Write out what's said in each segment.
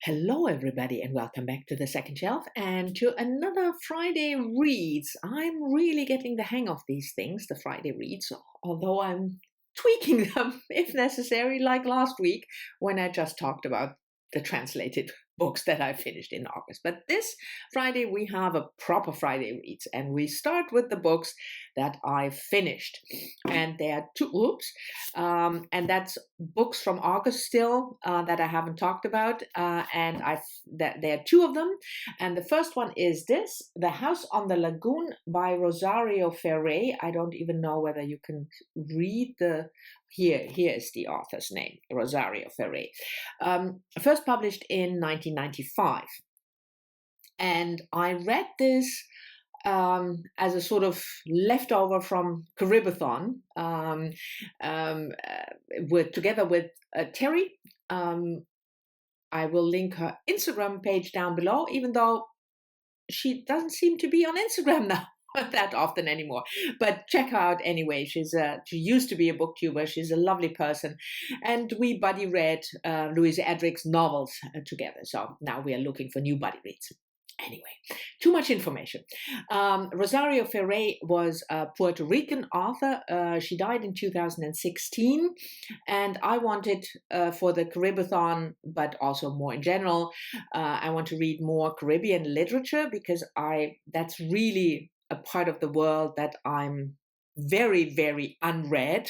Hello, everybody, and welcome back to the second shelf and to another Friday Reads. I'm really getting the hang of these things, the Friday Reads, although I'm tweaking them if necessary, like last week when I just talked about the translated books that I finished in August. But this Friday we have a proper Friday Reads, and we start with the books that I finished. And there are two, and that's books from August still that I haven't talked about, and there are two of them. And the first one is this, The House on the Lagoon by Rosario Ferré. I don't even know whether you can read here is the author's name, Rosario Ferré. First published in 1995. And I read this as a sort of leftover from Caribathon, together with Terry. I will link her Instagram page down below, even though she doesn't seem to be on Instagram now that often anymore. But check her out anyway. She used to be a booktuber. She's a lovely person. And we buddy read Louise Erdrich's novels together. So now we are looking for new buddy reads. Anyway, too much information. Rosario Ferré was a Puerto Rican author. She died in 2016. And I wanted, for the Caribathon, but also more in general, I want to read more Caribbean literature because that's really a part of the world that I'm very, very unread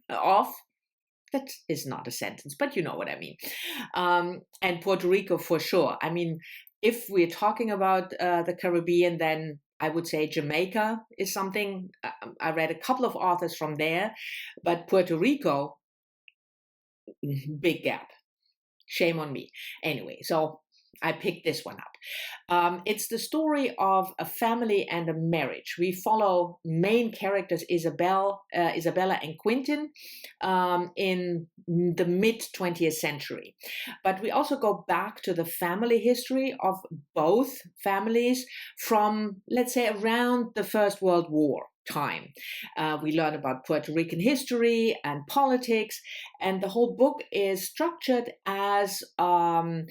of. That is not a sentence, but you know what I mean. And Puerto Rico for sure. I mean, if we're talking about the Caribbean, then I would say Jamaica is something. I read a couple of authors from there, but Puerto Rico, big gap. Shame on me. Anyway, so I picked this one up. It's the story of a family and a marriage. We follow main characters Isabella and Quentin in the mid-20th century. But we also go back to the family history of both families from, let's say, around the First World War time. We learn about Puerto Rican history and politics, and the whole book is structured as a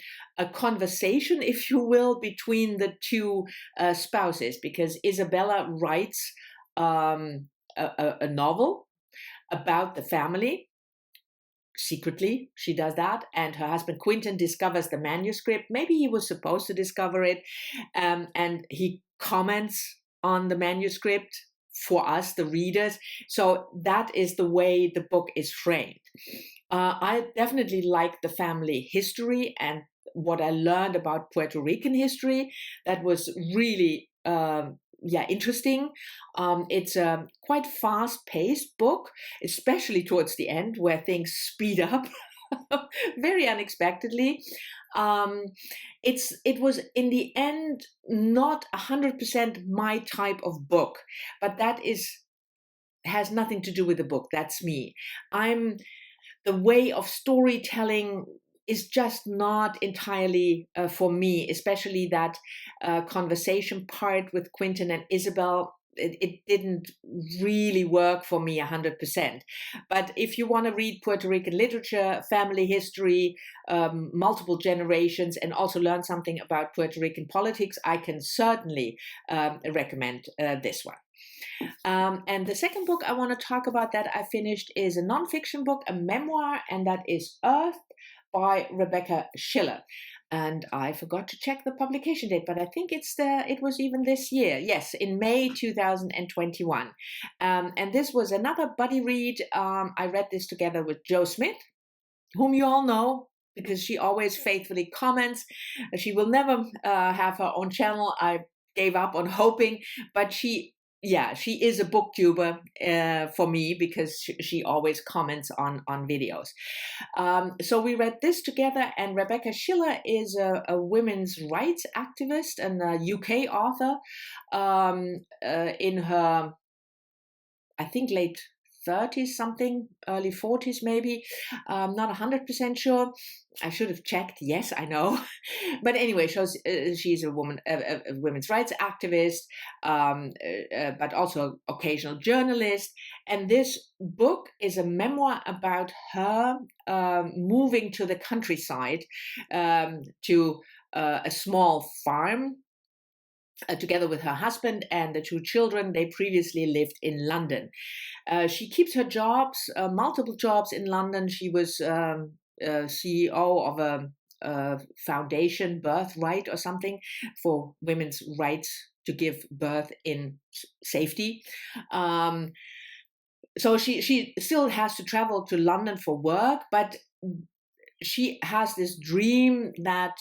conversation, if you will, between the two spouses, because Isabella writes a novel about the family. Secretly, she does that, and her husband Quentin discovers the manuscript. Maybe he was supposed to discover it, and he comments on the manuscript for us, the readers. So that is the way the book is framed. I definitely like the family history and what I learned about Puerto Rican history. That was really interesting. It's a quite fast-paced book, especially towards the end where things speed up very unexpectedly. It was in the end not 100% my type of book, but that has nothing to do with the book. That's me. The way of storytelling is just not entirely for me, especially that conversation part with Quentin and Isabel. It didn't really work for me 100%. But if you want to read Puerto Rican literature, family history, multiple generations, and also learn something about Puerto Rican politics, I can certainly recommend this one. And the second book I want to talk about that I finished is a nonfiction book, a memoir, and that is Earth by Rebecca Schiller. And I forgot to check the publication date, but I think it was even this year. Yes, in May 2021. And this was another buddy read. I read this together with JoSmit, whom you all know because she always faithfully comments. She will never have her own channel. I gave up on hoping, but she is a booktuber for me because she always comments on videos. So we read this together, and Rebecca Schiller is a women's rights activist and a UK author in her, I think, late 30s something, early 40s maybe. Not 100% sure. I should have checked. Yes, I know. But anyway, she's a woman, a women's rights activist, but also occasional journalist. And this book is a memoir about her moving to the countryside, to a small farm, together with her husband and the two children. They previously lived in London. She keeps her jobs, multiple jobs in London. She was CEO of a foundation, Birthright or something, for women's rights to give birth in safety. So she still has to travel to London for work, but she has this dream that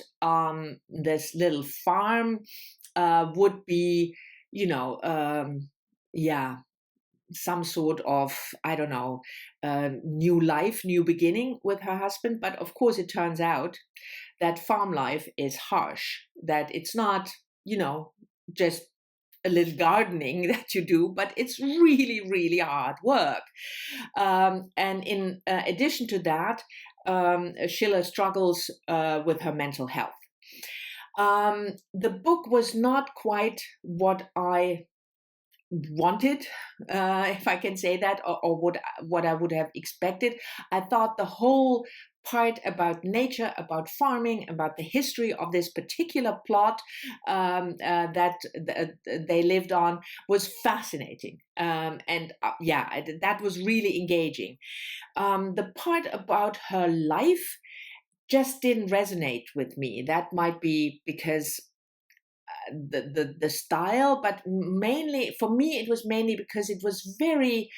this little farm would be, some sort of, I don't know, new life, new beginning with her husband. But of course, it turns out that farm life is harsh, that it's not, just a little gardening that you do, but it's really, really hard work. And in addition to that, Schiller struggles with her mental health. The book was not quite what I wanted, if I can say that, or what I would have expected. I thought the whole part about nature, about farming, about the history of this particular plot that they lived on was fascinating. That was really engaging. The part about her life just didn't resonate with me. That might be because the style, but mainly for me it was mainly because it was very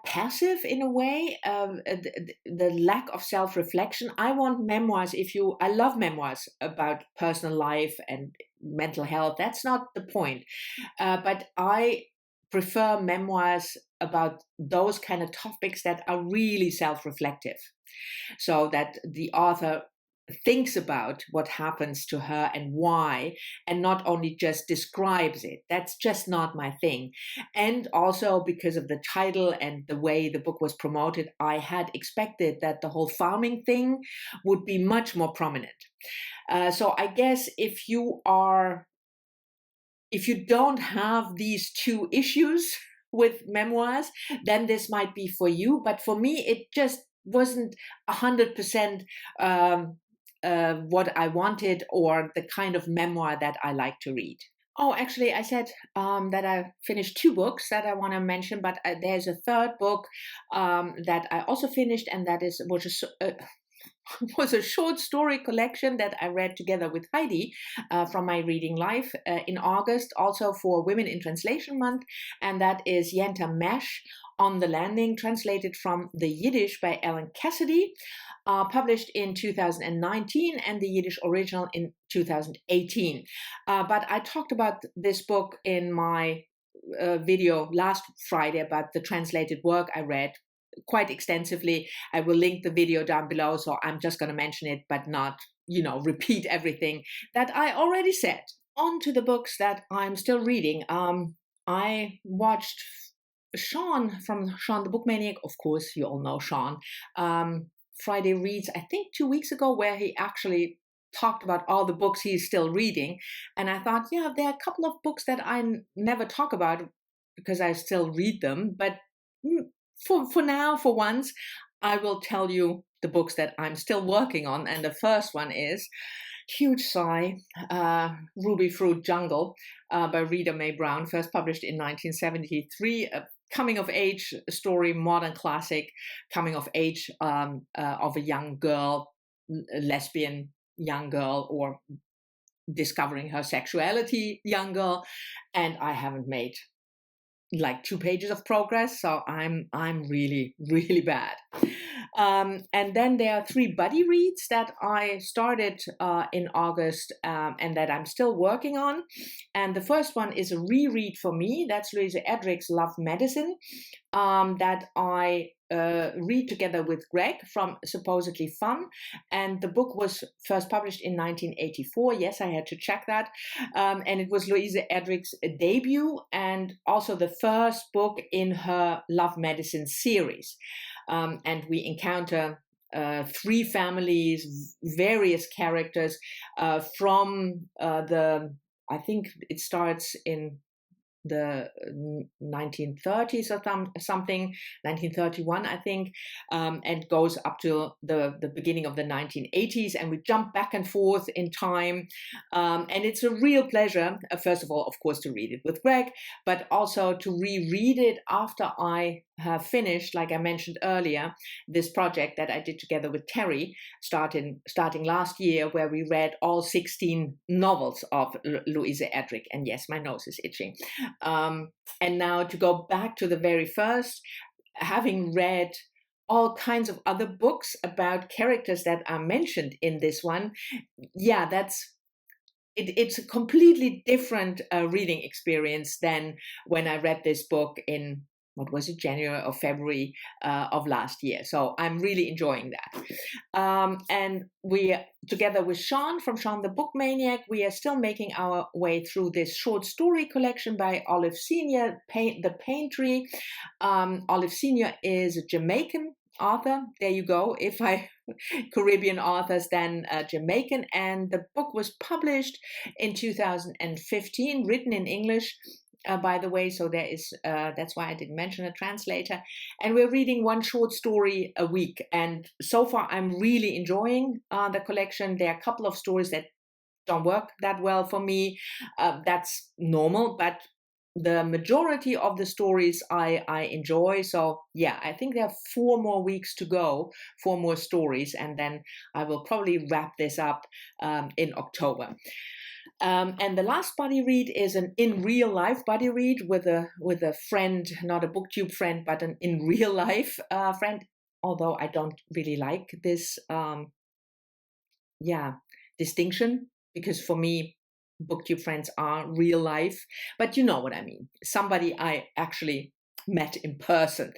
passive in a way. The lack of self-reflection. I want memoirs. I love memoirs about personal life and mental health. That's not the point. But I prefer memoirs about those kind of topics that are really self-reflective, so that the author thinks about what happens to her and why, and not only just describes it. That's just not my thing. And also because of the title and the way the book was promoted, I had expected that the whole farming thing would be much more prominent. So I guess if you don't have these two issues with memoirs, then this might be for you. But for me, it just wasn't 100% what I wanted, or the kind of memoir that I like to read. Oh, actually, I said that I finished 2 books that I want to mention, but there's a third book that I also finished, and that was a short story collection that I read together with Heidi from my reading life in August, also for Women in Translation Month, and that is Yenta Mesh, On the Landing, translated from the Yiddish by Ellen Cassidy, published in 2019, and the Yiddish original in 2018. But I talked about this book in my video last Friday about the translated work I read quite extensively. I will link the video down below, so I'm just going to mention it, but not, repeat everything that I already said. On to the books that I'm still reading. I watched Sean from Sean the Book Maniac. Of course, you all know Sean. Friday Reads, I think 2 weeks ago, where he actually talked about all the books he's still reading. And I thought, there are a couple of books that I never talk about because I still read them. But for now, for once, I will tell you the books that I'm still working on. And the first one is huge sigh, Ruby Fruit Jungle by Rita Mae Brown, first published in 1973. A coming of age story, modern classic, coming of age of a young girl, lesbian young girl, or discovering her sexuality young girl. And I haven't made like 2 pages of progress, so I'm really, really bad. And then there are 3 Buddyreads that I started in August and that I'm still working on. And the first one is a reread for me. That's Louise Erdrich's Love Medicine that I read together with Greg from Supposedly Fun. And the book was first published in 1984. Yes, I had to check that. And it was Louise Erdrich's debut and also the first book in her Love Medicine series. And we encounter 3 families, various characters from I think it starts in the 1930s or something, 1931, I think, and goes up to the beginning of the 1980s. And we jump back and forth in time. And it's a real pleasure, first of all, of course, to read it with Greg, but also to reread it after I have finished, like I mentioned earlier, this project that I did together with Terry, starting last year, where we read all 16 novels of Louise Erdrich. And yes, my nose is itching. And now to go back to the very first, having read all kinds of other books about characters that are mentioned in this one, yeah, it's a completely different reading experience than when I read this book in, what was it, January or February of last year. So I'm really enjoying that. And we, together with Sean from Sean the Book Maniac, we are still making our way through this short story collection by Olive Senior, The Paintry. Olive Senior is a Jamaican author. There you go. If I Caribbean authors, then Jamaican. And the book was published in 2015, written in English. By the way, so there is, that's why I didn't mention a translator. And we're reading 1 short story a week. And so far, I'm really enjoying the collection. There are a couple of stories that don't work that well for me. That's normal, but the majority of the stories I enjoy. So yeah, I think there are 4 more weeks to go, 4 more stories, and then I will probably wrap this up in October. And the last buddy read is an in real life buddy read with a friend, not a booktube friend, but an in real life friend. Although I don't really like this, distinction, because for me, booktube friends are real life. But you know what I mean. Somebody I actually met in person.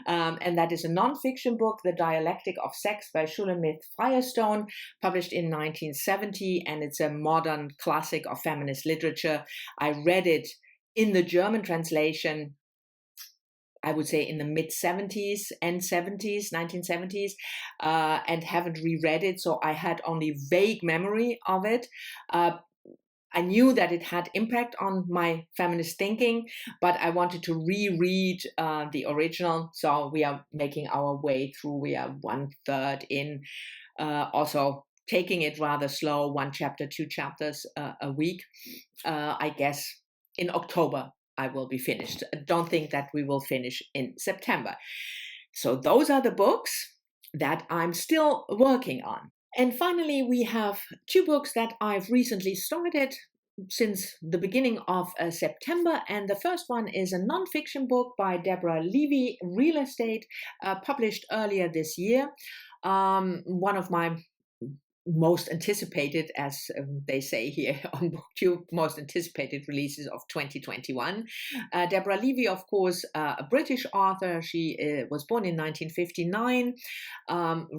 And that is a nonfiction book, The Dialectic of Sex by Shulamith Firestone, published in 1970. And it's a modern classic of feminist literature. I read it in the German translation, I would say in the mid-70s and 70s, 1970s, and haven't reread it. So I had only vague memory of it. I knew that it had impact on my feminist thinking, but I wanted to reread the original. So we are making our way through. We are 1/3 in, also taking it rather slow, 1 chapter, 2 chapters a week. I guess in October I will be finished. I don't think that we will finish in September. So those are the books that I'm still working on. And finally, we have 2 books that I've recently started since the beginning of September. And the first one is a nonfiction book by Deborah Levy, Real Estate, published earlier this year. One of my most anticipated, as they say here on BookTube, most anticipated releases of 2021. Deborah Levy, of course, a British author. She was born in 1959,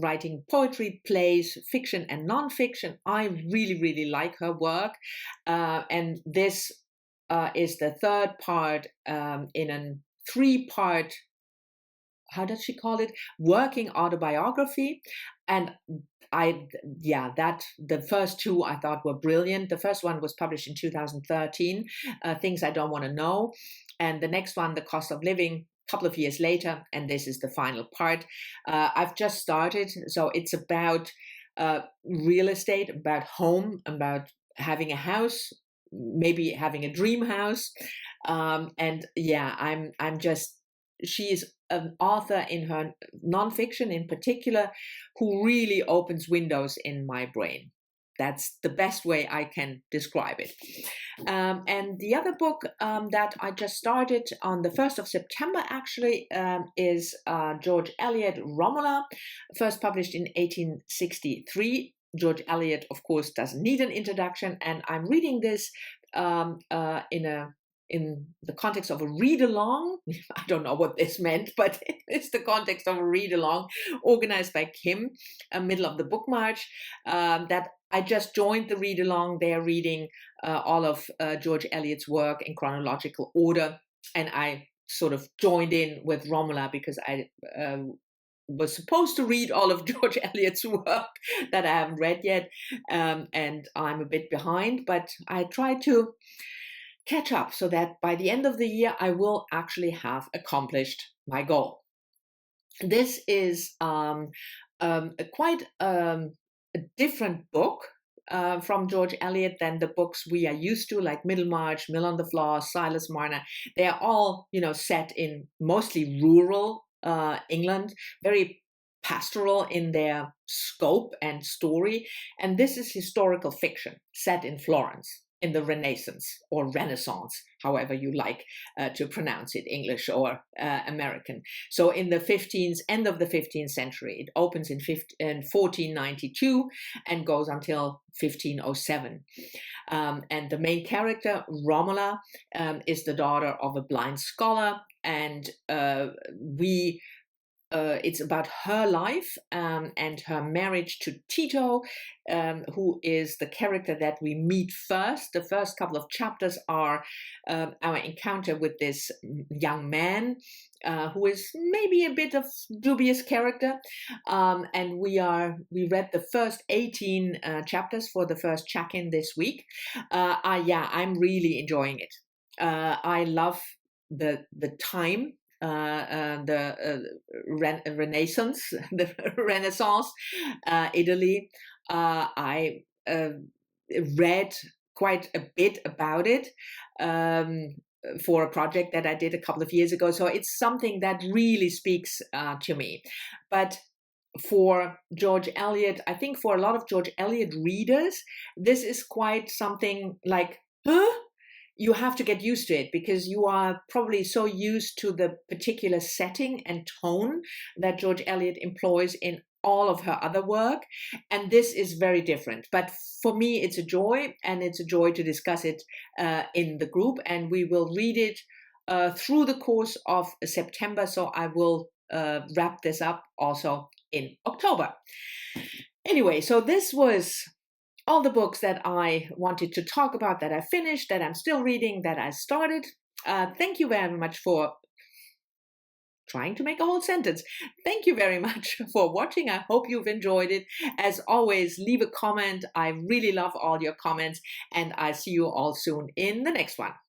writing poetry, plays, fiction and nonfiction. I really, really like her work. And this is the 3rd part in a 3-part, how does she call it? Working autobiography. And the first 2 I thought were brilliant. The first one was published in 2013, Things I Don't Want to Know. And the next one, The Cost of Living, a couple of years later. And this is the final part. I've just started. So it's about real estate, about home, about having a house, maybe having a dream house. She is an author in her nonfiction in particular who really opens windows in my brain. That's the best way I can describe it. And the other book that I just started on the 1st of September actually is George Eliot, Romula, first published in 1863. George Eliot, of course, doesn't need an introduction, and I'm reading this in the context of a read-along. I don't know what this meant, but it's the context of a read-along organized by Kim, middle of the book march, that I just joined the read-along. They're reading all of George Eliot's work in chronological order, and I sort of joined in with Romula because I was supposed to read all of George Eliot's work that I haven't read yet, and I'm a bit behind, but I try to catch up so that by the end of the year I will actually have accomplished my goal. This is quite a different book from George Eliot than the books we are used to, like Middlemarch, Mill on the Floor, Silas Marner. They are all, set in mostly rural England, very pastoral in their scope and story. And this is historical fiction set in Florence in the Renaissance or Renaissance, however you like to pronounce it, English or American. So in the end of the 15th century, it opens in 1492 and goes until 1507. And the main character, Romula, is the daughter of a blind scholar, and it's about her life and her marriage to Tito, who is the character that we meet first. The first couple of chapters are our encounter with this young man who is maybe a bit of dubious character. And we read the first 18 chapters for the first check-in this week. I'm really enjoying it. I love the time. Renaissance, the Renaissance, Italy. I read quite a bit about it for a project that I did a couple of years ago. So it's something that really speaks to me. But for George Eliot, I think for a lot of George Eliot readers, this is quite something like, huh? You have to get used to it because you are probably so used to the particular setting and tone that George Eliot employs in all of her other work. And this is very different. But for me, it's a joy, and it's a joy to discuss it in the group. And we will read it through the course of September. So I will wrap this up also in October. Anyway, so this was all the books that I wanted to talk about, that I finished, that I'm still reading, that I started. Thank you very much for trying to make a whole sentence. Thank you very much for watching. I hope you've enjoyed it. As always, leave a comment. I really love all your comments, and I'll see you all soon in the next one.